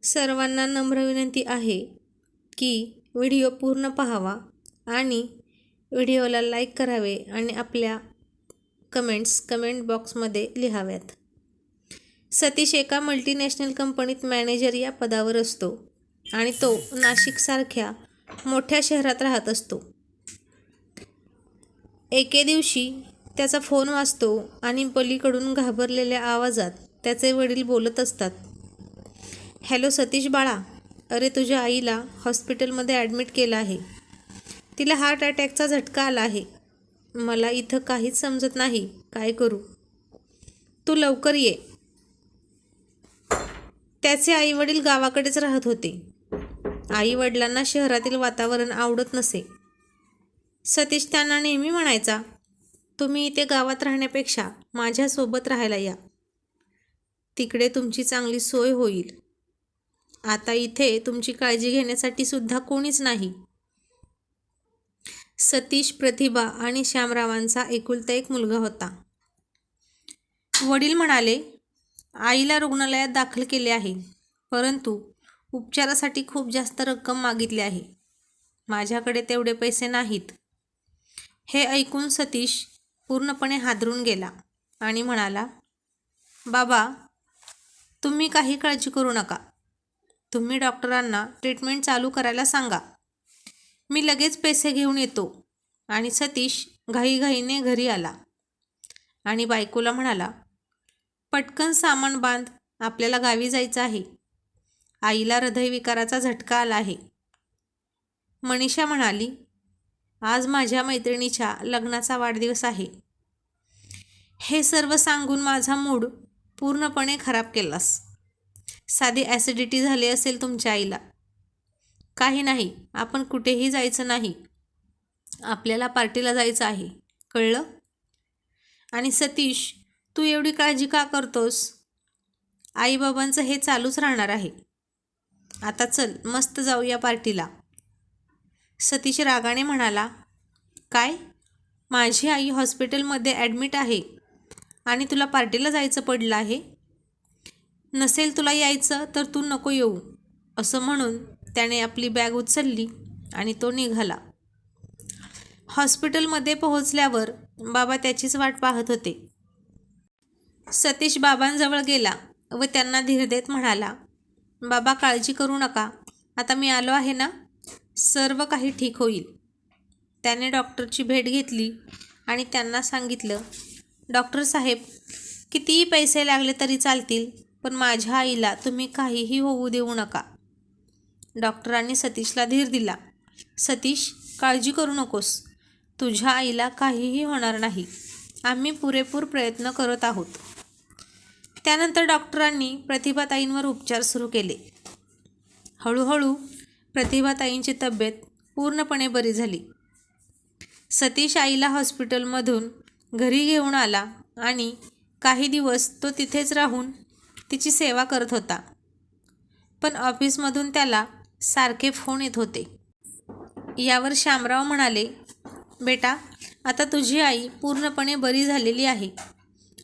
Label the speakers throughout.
Speaker 1: सर्वांना नम्र विनंती आहे की व्हिडिओ पूर्ण पाहावा आणि व्हिडिओला लाईक करावे आणि आपल्या कमेंट बॉक्समध्ये लिहाव्यात. सतीश एका मल्टीनॅशनल कंपनीत मॅनेजर या पदावर असतो आणि तो नाशिकसारख्या मोठ्या शहरात राहत असतो. एके दिवशी त्याचा फोन वाजतो आणि पलीकडून घाबरलेल्या आवाजात त्याचे वडील बोलत असतात. हॅलो सतीश बाळा, अरे तुझ्या आईला हॉस्पिटलमध्ये ॲडमिट केलं आहे. तिला हार्ट अटॅकचा झटका आला आहे. मला इथं काहीच समजत नाही, काय करू? तू लवकर ये. त्याचे आईवडील गावाकडेच राहत होते. आईवडिलांना शहरातील वातावरण आवडत नसे. सतीश त्यांना नेहमी म्हणायचा, तुम्ही इथे गावात राहण्यापेक्षा माझ्यासोबत राहायला या. तिकडे तुमची चांगली सोय होईल. आता इथे तुमची काळजी घेण्यासाठी सुद्धा कोणीच नाही. सतीश, प्रतिभा आणि श्यामरावांचा एकुलता एक मुलगा होता. वडील म्हणाले, आईला रुग्णालयात दाखल केले आहे, परंतु उपचारासाठी खूप जास्त रक्कम मागितली आहे. माझ्याकडे तेवढे पैसे नाहीत. हे ऐकून सतीश पूर्णपणे हादरून गेला आणि म्हणाला, बाबा, तुम्ही काही काळजी करू नका. तुम्ही डॉक्टरांना ट्रीटमेंट चालू करायला सांगा. मी लगेच पैसे घेऊन येतो. आणि सतीश घाईघाईने घरी आला आणि बायकोला म्हणाला, पटकन सामान बांध, आपल्याला गावी जायचं आहे. आईला हृदयविकाराचा झटका आला आहे. मनीषा म्हणाली, आज माझ्या मैत्रिणीच्या लग्नाचा वाढदिवस आहे. हे सर्व सांगून माझा मूड पूर्णपणे खराब केलास. साधी ॲसिडिटी झाली असेल तुमच्या आईला. काही नाही, आपण कुठेही जायचं नाही. आपल्याला पार्टीला जायचं आहे, कळलं? आणि सतीश, तू एवढी काळजी का करतोस? आईबाबांचं हे चालूच राहणार आहे. आता चल, मस्त जाऊया पार्टीला. सतीश रागाने म्हणाला, काय? माझी आई हॉस्पिटलमध्ये ॲडमिट आहे आणि तुला पार्टीला जायचं पडलं आहे? नसेल तुला यायचं तर तू नको येऊ. असं म्हणून त्याने आपली बॅग उचलली आणि तो निघाला. हॉस्पिटलमध्ये पोहोचल्यावर बाबा त्याचीच वाट पाहत होते. सतीश बाबांजवळ गेला व त्यांना धीर देत म्हणाला, बाबा, काळजी करू नका. आता मी आलो आहे ना, सर्व काही ठीक होईल. त्याने डॉक्टरची भेट घेतली आणि त्यांना सांगितलं, डॉक्टर साहेब, कितीही पैसे लागले तरी चालतील, पण माझ्या आईला तुम्ही काहीही होऊ देऊ नका. डॉक्टरांनी सतीशला धीर दिला. सतीश, काळजी करू नकोस. तुझ्या आईला काहीही होणार नाही. आम्ही पुरेपूर प्रयत्न करत आहोत. त्यानंतर डॉक्टरांनी प्रतिभाताईंवर उपचार सुरू केले. हळूहळू प्रतिभाताईंची तब्येत पूर्णपणे बरी झाली. सतीश आईला हॉस्पिटलमधून घरी घेऊन आला आणि काही दिवस तो तिथेच राहून तिची सेवा करत होता. पण ऑफिसमधून त्याला सारखे फोन येत होते. यावर श्यामराव म्हणाले, बेटा, आता तुझी आई पूर्णपणे बरी झालेली आहे.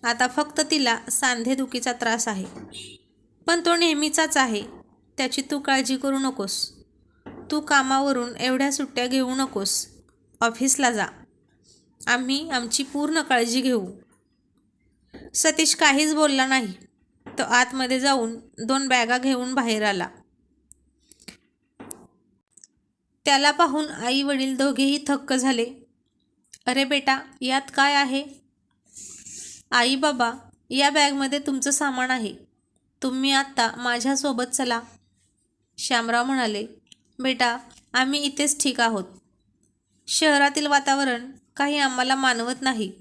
Speaker 1: आता फक्त तिला सांधेदुखीचा त्रास आहे, पण तो नेहमीचाच आहे. त्याची तू काळजी करू नकोस. तू कामावरून एवढ्या सुट्ट्या घेऊ नकोस. ऑफिसला जा. आम्ही आमची पूर्ण काळजी घेऊ. सतीश काहीच बोलला नाही. तो आतमध्ये जाऊन 2 बॅगा घेऊन बाहेर आला. त्याला पाहून आई वडील दोघेही थक्क झाले. अरे बेटा, यात काय आहे? आई, बाबा, या बॅगमध्ये तुमचं सामान आहे. तुम्ही आत्ता माझ्यासोबत चला. श्यामराव म्हणाले, बेटा, आम्ही इथेच ठीक आहोत. शहरातील वातावरण काही आम्हाला मानवत नाही.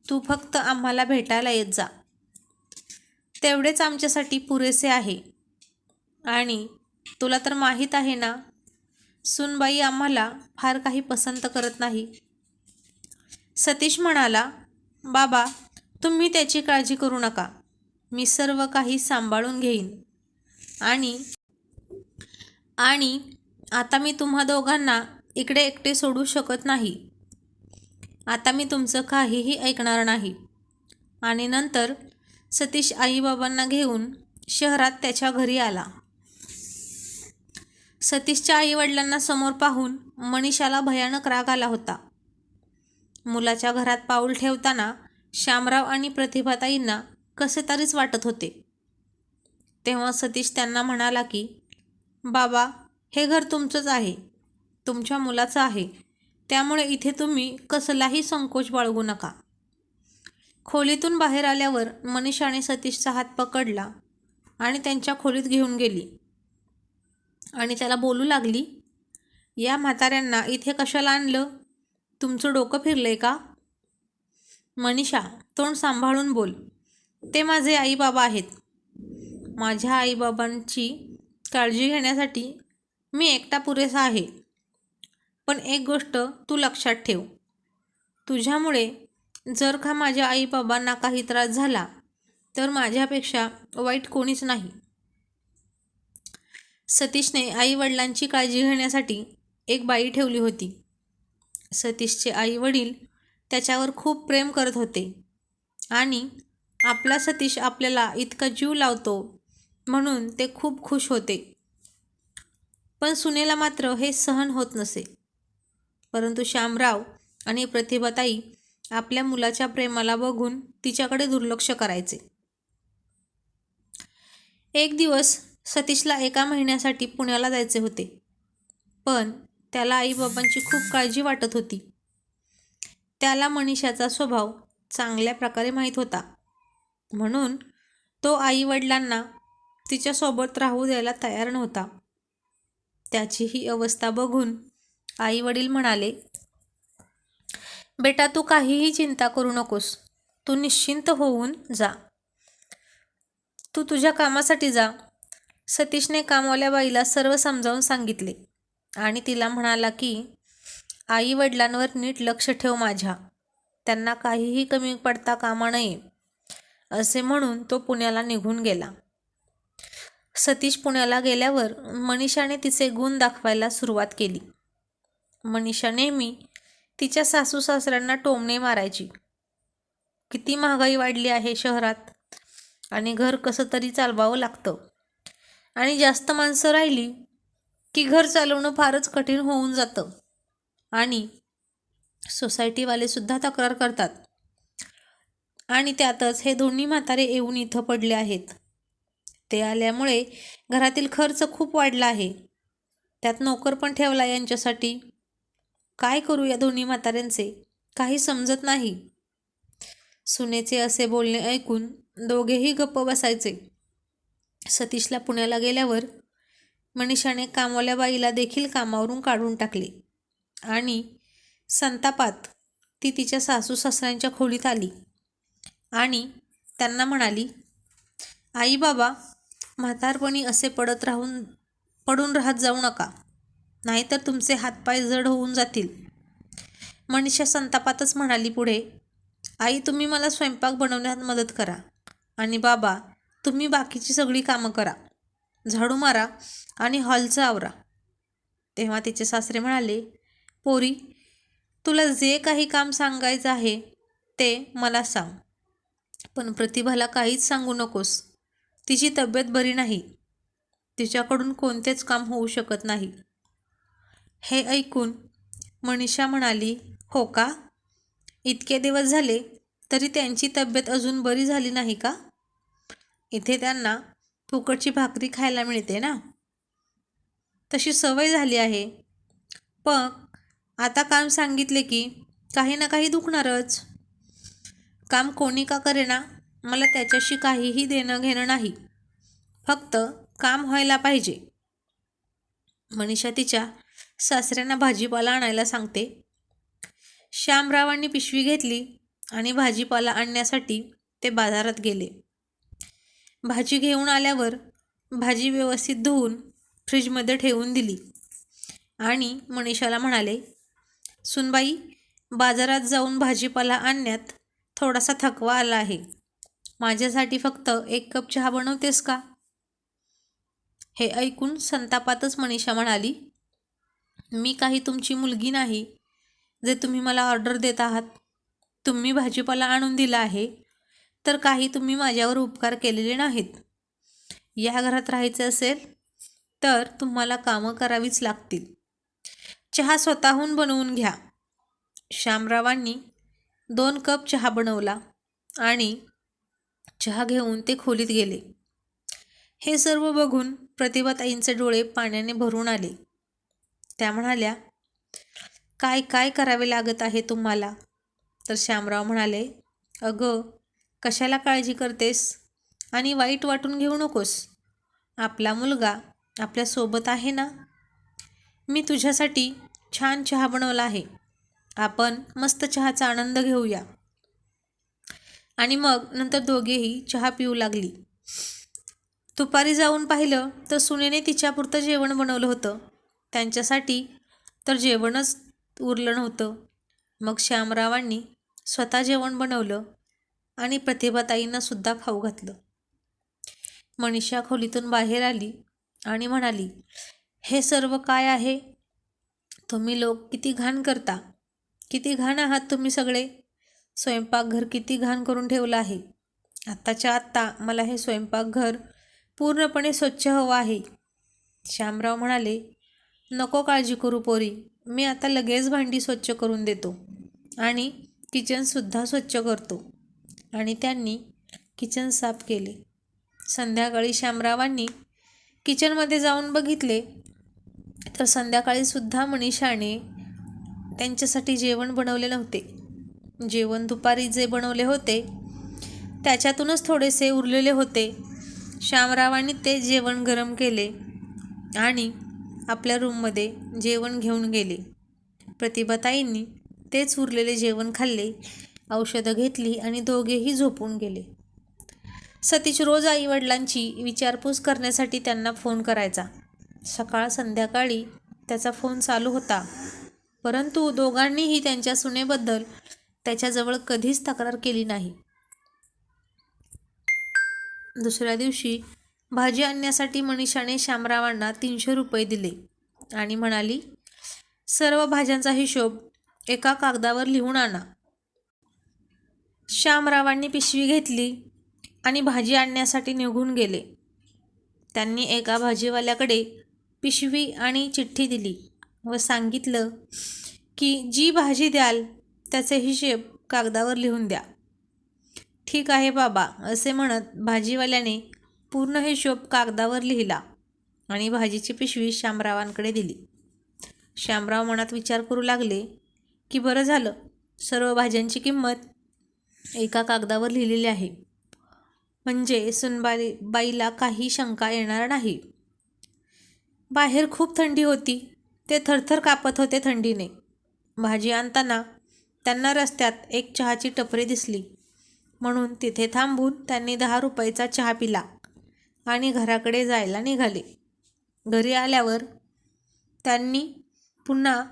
Speaker 1: तू फक्त आम्हाला भेटायला येत जा. तेवढेच आमच्यासाठी पुरेसे आहे. आणि तुला तर माहीत आहे ना, सूनबाई आम्हाला फार काही पसंत करत नाही. सतीश म्हणाला, बाबा, तुम्ही त्याची काळजी करू नका. मी सर्व काही सांभाळून घेईन. आणि आता मी तुम्हा दोघांना इकडे एकटे सोडू शकत नाही. आता मी तुमचं काहीही ऐकणार नाही. आणि नंतर सतीश आईबाबांना घेऊन शहरात त्याच्या घरी आला. सतीशच्या आईवडिलांना समोर पाहून मनीषाला भयानक राग आला होता. मुलाच्या घरात पाऊल ठेवताना श्यामराव आणि प्रतिभाताईंना कसे तरीच वाटत होते. तेव्हा सतीश त्यांना म्हणाला की, बाबा, हे घर तुमचंच आहे, तुमच्या मुलाचं आहे, त्यामुळे इथे तुम्ही कसलाही संकोच बाळगू नका. खोलीतून बाहेर आल्यावर मनीषाने सतीशचा हात पकडला आणि त्यांच्या खोलीत घेऊन गेली आणि त्याला बोलू लागली, या म्हाताऱ्यांना इथे कशाला आणलं? तुमचं डोकं फिरलंय का? मनीषा, तोंड सांभाळून बोल. ते माझे आईबाबा आहेत. माझ्या आईबाबांची काळजी घेण्यासाठी मी एकटा पुरेसा आहे. पण एक गोष्ट तू लक्षात ठेव, तुझ्यामुळे जर का माझ्या आईबाबांना काही त्रास झाला तर माझ्यापेक्षा वाईट कोणीच नाही. सतीशने आईवडिलांची काळजी घेण्यासाठी एक बाई ठेवली होती. सतीशचे आईवडील त्याच्यावर खूप प्रेम करत होते आणि आपला सतीश आपल्याला इतका जीव लावतो म्हणून ते खूप खुश होते. पण सुनेला मात्र हे सहन होत नसे. परंतु श्यामराव आणि प्रतिभाताई आपल्या मुलाच्या प्रेमाला बघून तिच्याकडे दुर्लक्ष करायचे. एक दिवस सतीशला 1 महिन्यासाठी पुण्याला जायचे होते. पण त्याला आईबाबांची खूप काळजी वाटत होती. त्याला मनीषाचा स्वभाव चांगल्या प्रकारे माहीत होता, म्हणून तो आईवडिलांना तिच्यासोबत राहू द्यायला तयार नव्हता. त्याची ही अवस्था बघून आईवडील म्हणाले, बेटा, तू काहीही चिंता करू नकोस, तू निश्चिंत होऊन जा, तू तुझ्या कामासाठी जा. सतीशने कामवाल्या बाईला सर्व समजावून सांगितले आणि तिला म्हणाला की, आईवडिलांवर नीट लक्ष ठेव माझ्या, त्यांना काहीही कमी पडता कामा नये, असे म्हणून तो पुण्याला निघून गेला. सतीश पुण्याला गेल्यावर मनीषाने तिचे गुण दाखवायला सुरुवात केली. मनीषा नेहमी तिच्या सासू सासऱ्यांना टोमणे मारायची. किती महागाई वाढली आहे शहरात आणि घर कसं तरी चालवावं लागतं आणि जास्त माणसं राहिली की घर चालवणं फारच कठीण होऊन जातं आणि सोसायटीवाले सुद्धा तक्रार करतात. आणि त्यातच हे दोन्ही म्हातारे येऊन इथं पडले आहेत. ते आल्यामुळे घरातील खर्च खूप वाढला आहे. त्यात नोकर पण ठेवला यांच्यासाठी. काय करू या दोन्ही म्हाताऱ्यांचे, काही समजत नाही. सुनेचे असे बोलणे ऐकून दोघेही गप्प बसायचे. सतीशला पुण्याला गेल्यावर मनीषाने कामवाल्या बाईला देखील कामावरून काढून टाकले आणि संतापात ती तिच्या सासू सासऱ्यांच्या खोलीत आली आणि त्यांना म्हणाली, आई बाबा, म्हातारपणी असे पडून राहत जाऊ नका, नाहीतर तुमचे हातपाय जड होऊन जातील. मनीषा संतापातच म्हणाली पुढे, आई, तुम्ही मला स्वयंपाक बनवण्यात मदत करा आणि बाबा, तुम्ही बाकीची सगळी कामं करा, झाडू मारा आणि हॉलचं आवरा. तेव्हा तिचे सासरे म्हणाले, पोरी, तुला जे काही काम सांगायचं आहे ते मला सांग, पण प्रतिभाला काहीच सांगू नकोस. तिची तब्येत बरी नाही, तिच्याकडून कोणतेच काम होऊ शकत नाही. हे ऐकून मनीषा म्हणाली, हो का? इतके दिवस झाले तरी त्यांची तब्येत अजून बरी झाली नाही का? इथे त्यांना फुकटची भाकरी खायला मिळते ना, तशी सवय झाली आहे. पण आता काम सांगितले की काही ना काही दुखणारच. काम कोणी का करेना, मला त्याच्याशी काहीही देणं घेणं नाही, फक्त काम व्हायला पाहिजे. मनीषा तिच्या सासऱ्यांना भाजीपाला आणायला सांगते. श्यामरावांनी पिशवी घेतली आणि भाजीपाला आणण्यासाठी ते बाजारात गेले. भाजी घेऊन आल्यावर भाजी व्यवस्थित धुवून फ्रीजमध्ये ठेवून दिली आणि मनीषाला म्हणाले, सुनबाई, बाजारात जाऊन भाजीपाला आणण्यात थोडासा थकवा आला आहे. माझ्यासाठी फक्त 1 कप चहा बनवतेस का? हे ऐकून संतापातच मनीषा म्हणाली, मी काही तुमची मुलगी नाही जे तुम्ही मला ऑर्डर देत आहात. तुम्ही भाजीपाला आणून दिला आहे तर काही तुम्ही माझ्यावर उपकार केलेले नाहीत. या घरात राहायचे असेल तर तुम्हाला कामं करावीच लागतील. चहा स्वतःहून बनवून घ्या. श्यामरावांनी 2 कप चहा बनवला आणि चहा घेऊन ते खोलीत गेले. हे सर्व बघून प्रतिभाताईंचे डोळे पाण्याने भरून आले. त्या म्हणाल्या, काय काय करावे लागत आहे तुम्हाला? तर श्यामराव म्हणाले, अगं, कशाला काळजी करतेस आणि वाईट वाटून घेऊ नकोस. आपला मुलगा आपल्यासोबत आहे ना. मी तुझ्यासाठी छान चहा बनवला आहे. आपण मस्त चहाचा आनंद घेऊया. आणि मग नंतर दोघेही चहा पिऊ लागली. दुपारी जाऊन पाहिलं तर सुनेने तिच्यापुरतं जेवण बनवलं होतं. त्यांच्यासाठी तर जेवणच उरलं नव्हतं. मग श्यामरावांनी स्वतः जेवण बनवलं आणि प्रतिभाताईंना सुद्धा खाऊ घातलं. मनीषा खोलीतून बाहेर आली आणि म्हणाली, हे सर्व काय आहे? तुम्ही लोक किती घाण करता. किती घाण आहात तुम्ही सगळे. स्वयंपाकघर किती घाण करून ठेवलं आहे. आत्ताच्या आत्ता मला हे स्वयंपाकघर पूर्णपणे स्वच्छ हवं आहे. श्यामराव म्हणाले, नको काळजी करू पोरी. मी आता लगेच भांडी स्वच्छ करून देतो आणि किचनसुद्धा स्वच्छ करतो. आणि त्यांनी किचन साफ केले. संध्याकाळी श्यामरावांनी किचनमध्ये जाऊन बघितले तर संध्याकाळीसुद्धा मनीषाने त्यांच्यासाठी जेवण बनवले नव्हते. जेवण दुपारी जे बनवले होते त्याच्यातूनच थोडेसे उरलेले होते. श्यामरावांनी ते जेवण गरम केले आणि आपल्या रूममध्ये जेवण घेऊन गेले. प्रतिभाताईंनी तेच उरलेले जेवण खाल्ले, औषधं घेतली आणि दोघेही झोपून गेले. सतीश रोज आईवडिलांची विचारपूस करण्यासाठी त्यांना फोन करायचा. सकाळ संध्याकाळी त्याचा फोन चालू होता, परंतु दोघांनीही त्यांच्या सुनेबद्दल त्याच्याजवळ कधीच तक्रार केली नाही. दुसऱ्या दिवशी भाजी आणण्यासाठी मनीषाने श्यामरावांना 300 रुपये दिले आणि म्हणाली, सर्व भाज्यांचा हिशोब एका कागदावर लिहून आणा. श्यामरावांनी पिशवी घेतली आणि भाजी आणण्यासाठी निघून गेले. त्यांनी एका भाजीवाल्याकडे पिशवी आणि चिठ्ठी दिली व सांगितलं की जी भाजी द्याल त्याचे हिशेब कागदावर लिहून द्या. ठीक आहे बाबा, असे म्हणत भाजीवाल्याने पूर्ण हिशोब कागदावर लिहिला आणि भाजीची पिशवी श्यामरावांकडे दिली. श्यामराव मनात विचार करू लागले की बरं झालं, सर्व भाज्यांची किंमत एका कागदावर लिहिलेली आहे, म्हणजे सुनबाईला काही शंका येणार नाही. बाहेर खूप थंडी होती. ते थरथर कापत होते थंडीने. भाजी आणताना त्यांना रस्त्यात एक चहाची टपरी दिसली, म्हणून तिथे थांबून त्यांनी 10 रुपयाचा चहा पिला आणि घराकडे जायला निघाले. घरी आल्यावर त्यांनी पुन्हा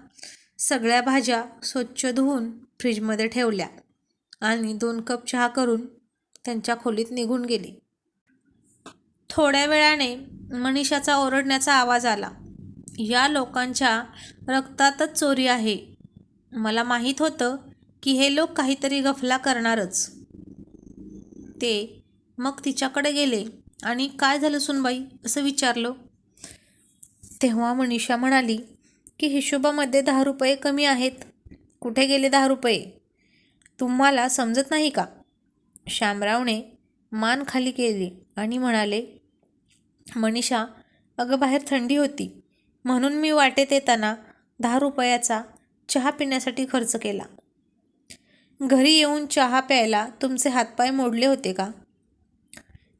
Speaker 1: सगळ्या भाज्या स्वच्छ धुवून फ्रीजमध्ये ठेवल्या आणि 2 कप चहा करून त्यांच्या खोलीत निघून गेले. थोड्या वेळाने मनीषाचा ओरडण्याचा आवाज आला, या लोकांच्या रक्तातच चोरी आहे. मला माहीत होतं की हे लोक काहीतरी गफला करणारच. ते मग तिच्याकडे गेले आणि काय झालं सुनबाई असं विचारलं. तेव्हा मनीषा म्हणाली की हिशोबामध्ये 10 रुपये कमी आहेत. कुठे गेले 10 रुपये? तुम्हाला समजत नाही का? श्यामरावने मान खाली केली आणि म्हणाले, मनीषा, अगं बाहेर थंडी होती म्हणून मी वाटेत येताना 10 रुपयाचा चहा पिण्यासाठी खर्च केला. घरी येऊन चहा प्यायला तुमचे हातपाय मोडले होते का?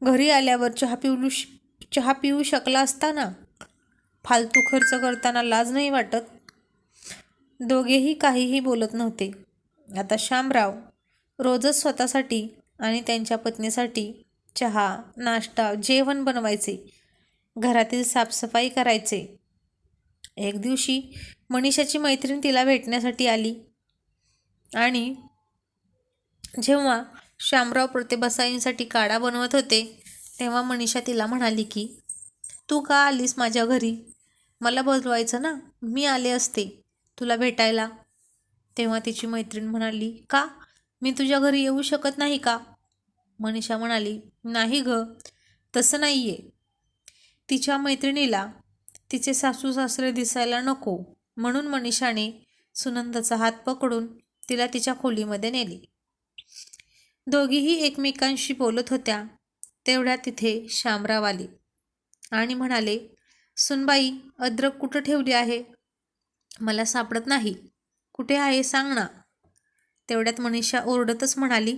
Speaker 1: घरी आल्यावर चहा पिऊ शकला असता ना. फालतू खर्च करताना लाज नाही वाटत? दोघेही काहीही बोलत नव्हते. आता श्यामराव रोजच स्वतःसाठी आणि त्यांच्या पत्नीसाठी चहा, नाश्ता, जेवण बनवायचे, घरातील साफसफाई करायचे. एक दिवशी मनीषाची मैत्रीण तिला भेटण्यासाठी आली आणि जेव्हा श्यामराव प्रतिभाताईंसाठी काढा बनवत होते तेव्हा मनीषा तिला म्हणाली की तू का आलीस माझ्या घरी? मला बोलवायचं ना, मी आले असते तुला भेटायला. तेव्हा तिची मैत्रीण म्हणाली, का? मी तुझ्या घरी येऊ शकत नाही का? मनीषा म्हणाली, नाही ग, तसं नाही आहे. तिच्या मैत्रिणीला तिचे सासू सासरे दिसायला नको म्हणून मनीषाने सुनंदाचा हात पकडून तिला तिच्या खोलीमध्ये नेले. दोघीही एकमेकांशी बोलत होत्या. तेवढ्या तिथे शामराव आले आणि म्हणाले, सुनबाई, अद्रक कुठं ठेवली आहे? मला सापडत नाही. कुठे आहे सांग ना. तेवढ्यात मनीषा ओरडतच म्हणाली,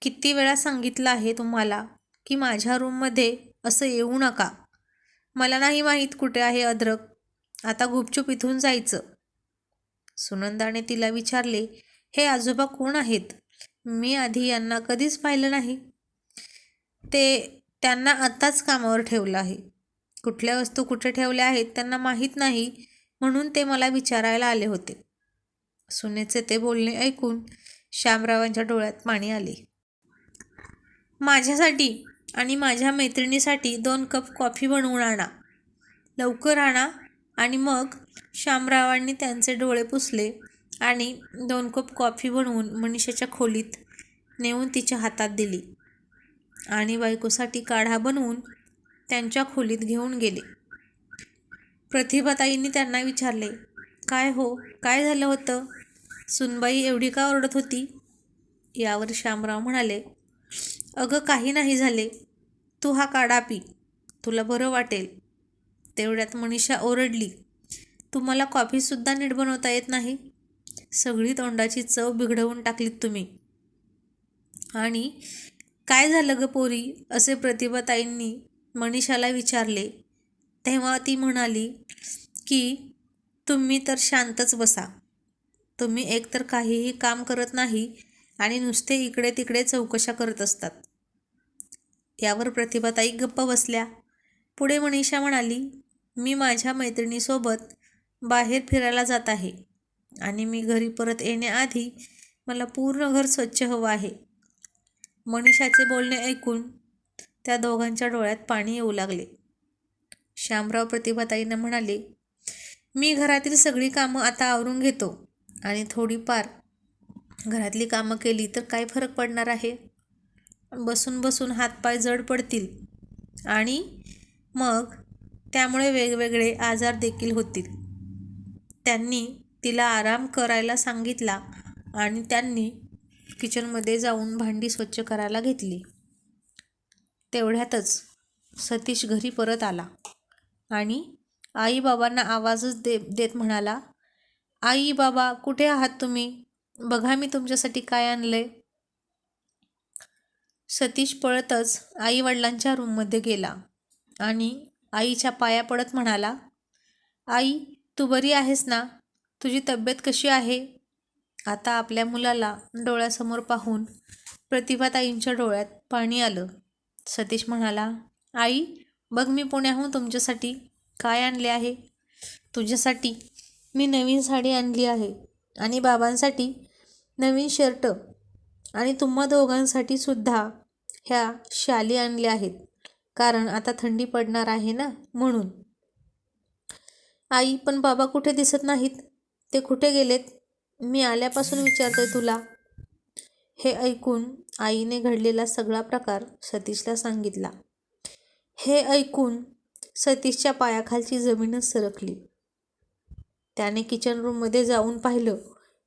Speaker 1: किती वेळा सांगितलं आहे तुम्हाला की माझ्या रूममध्ये असं येऊ नका. मला नाही माहीत कुठे आहे अद्रक. आता गुपचूप इथून जायचं. सुनंदाने तिला विचारले, हे आजोबा कोण आहेत? मी आधी यांना कधीच पाहिलं नाही. त्यांना आत्ताच कामावर ठेवलं आहे. कुठल्या वस्तू कुठे ठेवल्या आहेत त्यांना माहीत नाही म्हणून ते मला विचारायला आले होते. सुनेचे ते बोलणे ऐकून शामरावांच्या डोळ्यात पाणी आले. माझ्यासाठी आणि माझ्या मैत्रिणीसाठी 2 कप कॉफी बनवून आणा. लवकर आणा. आणि मग शामरावांनी त्यांचे डोळे पुसले आणि 2 कप कॉफी बनवून मनीषाच्या खोलीत नेऊन तिच्या हातात दिली आणि बायकोसाठी काढा बनवून त्यांच्या खोलीत घेऊन गेले. प्रतिभाताईंनी त्यांना विचारले, काय हो, काय झालं होतं? सुनबाई एवढी का ओरडत होती? यावर शामराव म्हणाले, अगं काही नाही झाले. तू हा काढा पी, तुला बरं वाटेल. तेवढ्यात मनीषा ओरडली, तुम्हाला कॉफीसुद्धा नीट बनवता येत नाही? सगळी तोंडाची चव बिघडवून टाकलीत तुम्ही. आणि काय झालं ग पोरी? असे प्रतिभाताईंनी मनीषाला विचारले. तेव्हा ती म्हणाली की तुम्ही तर शांतच बसा. तुम्ही एकतर काहीही काम करत नाही आणि नुसते इकडे तिकडे चौकशा करत असतात. यावर प्रतिभाताई गप्प बसल्या. पुढे मनीषा म्हणाली, मी माझ्या मैत्रिणीसोबत बाहेर फिरायला जात आहे आणि मी घरी परत येण्याआधी मला पूर्ण घर स्वच्छ हवं आहे. मनीषाचे बोलणे ऐकून त्या दोघांच्या डोळ्यात पाणी येऊ लागले. शामराव प्रतिभाताईंना म्हणाले, मी घरातील सगळी कामं आता आवरून घेतो आणि थोडीफार घरातली कामं केली तर काय फरक पडणार आहे? बसून बसून हातपाय जड पडतील आणि मग त्यामुळे वेगवेगळे आजार देखील होतील. त्यांनी तिला आराम करायला सांगितला आणि त्यांनी किचनमध्ये जाऊन भांडी स्वच्छ करायला घेतली. तेवढ्यातच सतीश घरी परत आला आणि आईबाबांना आवाजच देत म्हणाला, आई बाबा कुठे आहात तुम्ही? बघा मी तुमच्यासाठी काय आणलंय. सतीश पळतच आईवडिलांच्या रूममध्ये गेला आणि आईच्या पाया पडत म्हणाला, आई तू बरी आहेस ना? तुझी तब्येत कशी आहे? आता आपल्या मुलाला डोळ्यासमोर पाहून प्रतिभाताईंच्या डोळ्यात पाणी आलं. सतीश म्हणाला, आई बघ मी पुण्याहून तुमच्यासाठी काय आणले आहे. तुझ्यासाठी मी नवीन साडी आणली आहे आणि बाबांसाठी नवीन शर्ट आणि तुम्हा दोघांसाठी सुद्धा ह्या शाली आणल्या आहेत, कारण आता थंडी पडणार आहे ना म्हणून. आई पण बाबा कुठे दिसत नाहीत? ते कुठे गेलेत? मी आल्यापासून विचारतोय तुला. हे ऐकून आईने घडलेला सगळा प्रकार सतीशला सांगितला. हे ऐकून सतीशच्या पायाखालची जमीनच सरकली. त्याने किचन रूममध्ये जाऊन पाहिलं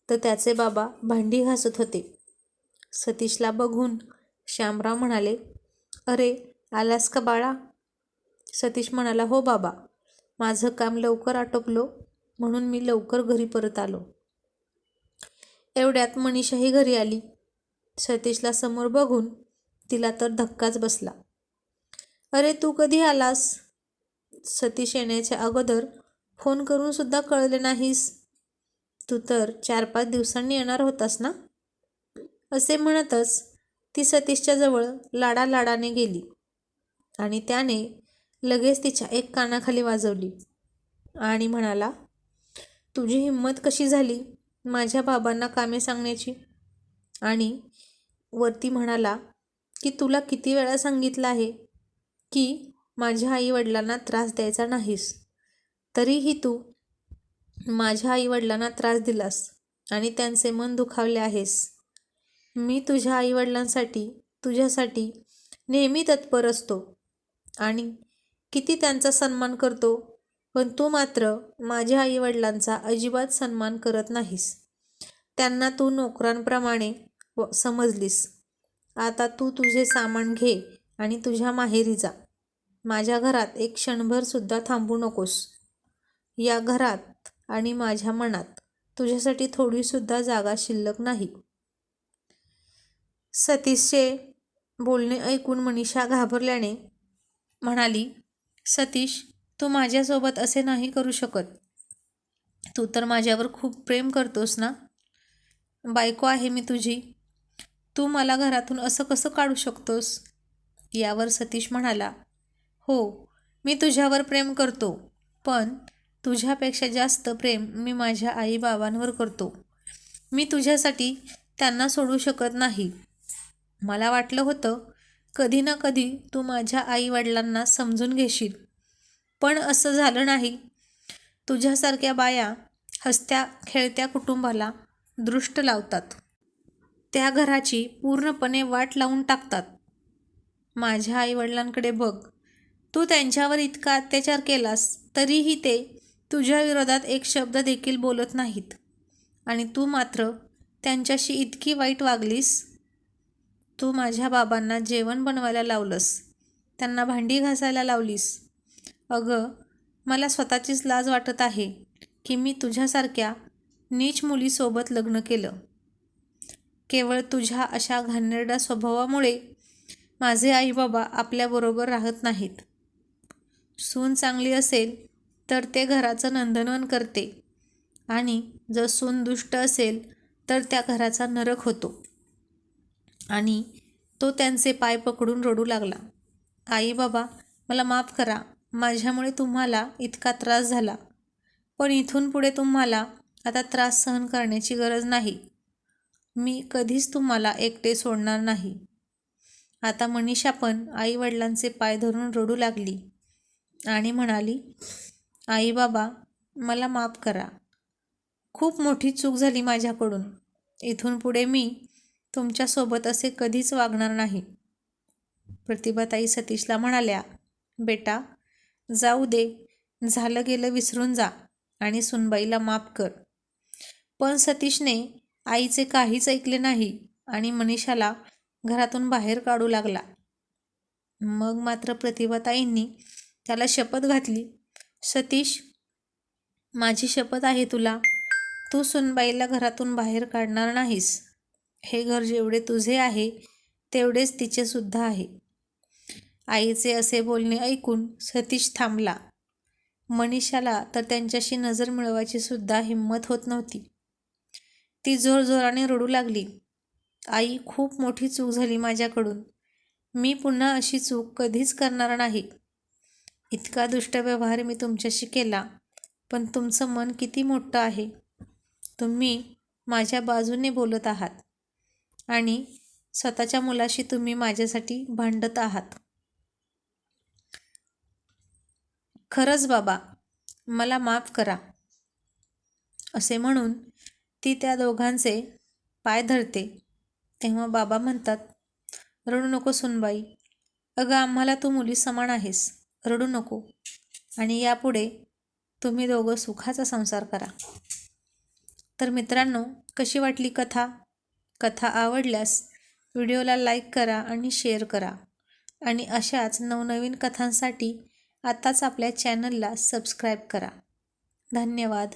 Speaker 1: तर त्याचे बाबा भांडी घासत होते. सतीशला बघून शामराव म्हणाले, अरे आलास का बाळा? सतीश म्हणाला, हो बाबा, माझं काम लवकर आटोपलो म्हणून मी लवकर घरी परत आलो. एवढ्यात मनीषाही घरी आली. सतीशला समोर बघून तिला तर धक्काच बसला. अरे तू कधी आलास? सतीश येण्याच्या अगोदर फोन करून सुद्धा कळले नाहीस. तू तर 4-5 दिवसांनी येणार होतास ना? असे म्हणतच ती सतीशच्या जवळ लाडालाडाने गेली आणि त्याने लगेच तिच्या एक कानाखाली वाजवली आणि म्हणाला, तुझी हिंमत कशी झाली माझ्या बाबांना कामे सांगण्याची? आणि वरती म्हणाला की तुला किती वेळा सांगितलं आहे की माझ्या आईवडिलांना त्रास द्यायचा नाहीस, तरीही तू माझ्या आईवडिलांना त्रास दिलास आणि त्यांचे मन दुखावले आहेस. मी तुझ्या आईवडिलांसाठी तुझ्यासाठी नेहमी तत्पर असतो आणि किती त्यांचा सन्मान करतो पण तू मात्र माझ्या आईवडिलांचा अजिबात सन्मान करत नाहीस. त्यांना तू नोकरांप्रमाणे समजलीस. आता तू तुझे सामान घे आणि तुझ्या माहेरी जा. माझ्या घरात एक क्षणभर सुद्धा थांबू नकोस. या घरात आणि माझ्या मनात तुझ्यासाठी थोडीसुद्धा जागा शिल्लक नाही. सतीशचे बोलणे ऐकून मनीषा घाबरल्याने म्हणाली, सतीश, तू माझ्यासोबत असे नाही करू शकत. तू तर माझ्यावर खूप प्रेम करतोस ना. बायको आहे मी तुझी. तू मला घरातून असं कसं काढू शकतोस? यावर सतीश म्हणाला, हो, मी तुझ्यावर प्रेम करतो, पण तुझ्यापेक्षा जास्त प्रेम मी माझ्या आईबाबांवर करतो. मी तुझ्यासाठी त्यांना सोडू शकत नाही. मला वाटलं होतं कधी ना कधी तू माझ्या आईवडिलांना समजून घेशील, पण असं झालं नाही. तुझ्यासारख्या बाया हसत्या खेळत्या कुटुंबाला दृष्ट लावतात. त्या घराची पूर्णपणे वाट लावून टाकतात. माझ्या आईवडिलांकडे बघ. तू त्यांच्यावर इतका अत्याचार केलास तरीही ते तुझ्या विरोधात एक शब्द देखील बोलत नाहीत. आणि तू मात्र त्यांच्याशी इतकी वाईट वागलीस. तू माझ्या बाबांना जेवण बनवायला लावलंस, त्यांना भांडी घासायला लावलीस. अगं, मला स्वतःचीच लाज वाटत आहे की मी तुझ्यासारख्या नीच मुलीसोबत लग्न केलं. केवळ तुझ्या अशा घाणेरड्या स्वभावामुळे माझे आईबाबा आपल्याबरोबर राहत नाहीत. सून चांगली असेल तर ते घराचं नंदनवन करते आणि जर सून दुष्ट असेल तर त्या घराचा नरक होतो. आणि तो त्यांचे पाय पकडून रडू लागला. आई बाबा, मला माफ करा. माझ्यामुळे तुम्हाला इतका त्रास झाला, पण इथून पुढे तुम्हाला आता त्रास सहन करण्याची गरज नाही. मी कधीच तुम्हाला एकटे सोडणार नाही. आता मनीषा पण आईवडिलांचे पाय धरून रडू लागली आणि म्हणाली, आई बाबा, मला माफ करा. खूप मोठी चूक झाली माझ्याकडून. इथून पुढे मी तुमच्यासोबत असे कधीच वागणार नाही. प्रतिभाताई सतीशला म्हणाल्या, बेटा, जाऊ दे, झालं गेलं विसरून जा आणि सुनबाईला माफ कर. पण सतीशने आईचे काहीच ऐकले नाही आणि मनीषाला घरातून बाहेर काढू लागला. मग मात्र प्रतिभाताईंनी त्याला शपथ घातली, सतीश, माझी शपथ आहे तुला, तू सुनबाईला घरातून बाहेर काढणार नाहीस. हे घर जेवढे तुझे आहे तेवढेच तिचे सुद्धा आहे. आईचे असे बोलणे ऐकून सतीश थांबला. मनीषाला तर त्यांच्याशी नजर मिळवायची सुद्धा हिंमत होत नव्हती. ती जोरजोराने रडू लागली. आई, खूप मोठी चूक झाली माझ्याकडून. मी पुन्हा अशी चूक कधीच करणार नाही. इतका दुष्ट व्यवहार मी तुमच्याशी केला, पण तुमचं मन किती मोठं आहे. तुम्ही माझ्या बाजूने बोलत आहात आणि स्वतःच्या मुलाशी तुम्ही माझ्यासाठी भांडत आहात. खरंच बाबा, मला माफ करा. असे म्हणून ती त्या दोघांचे पाय धरते तेव्हा बाबा म्हणतात, रडू नको सुनबाई. अगं, आम्हाला तू मुली समान आहेस. रडू नको आणि यापुढे तुम्ही दोघं सुखाचा संसार करा. तर मित्रांनो, कशी वाटली कथा? कथा आवडल्यास व्हिडिओला लाईक करा आणि शेअर करा. आणि अशाच नवनवीन कथांसाठी आताच आपल्या चॅनलला सबस्क्राईब करा. धन्यवाद.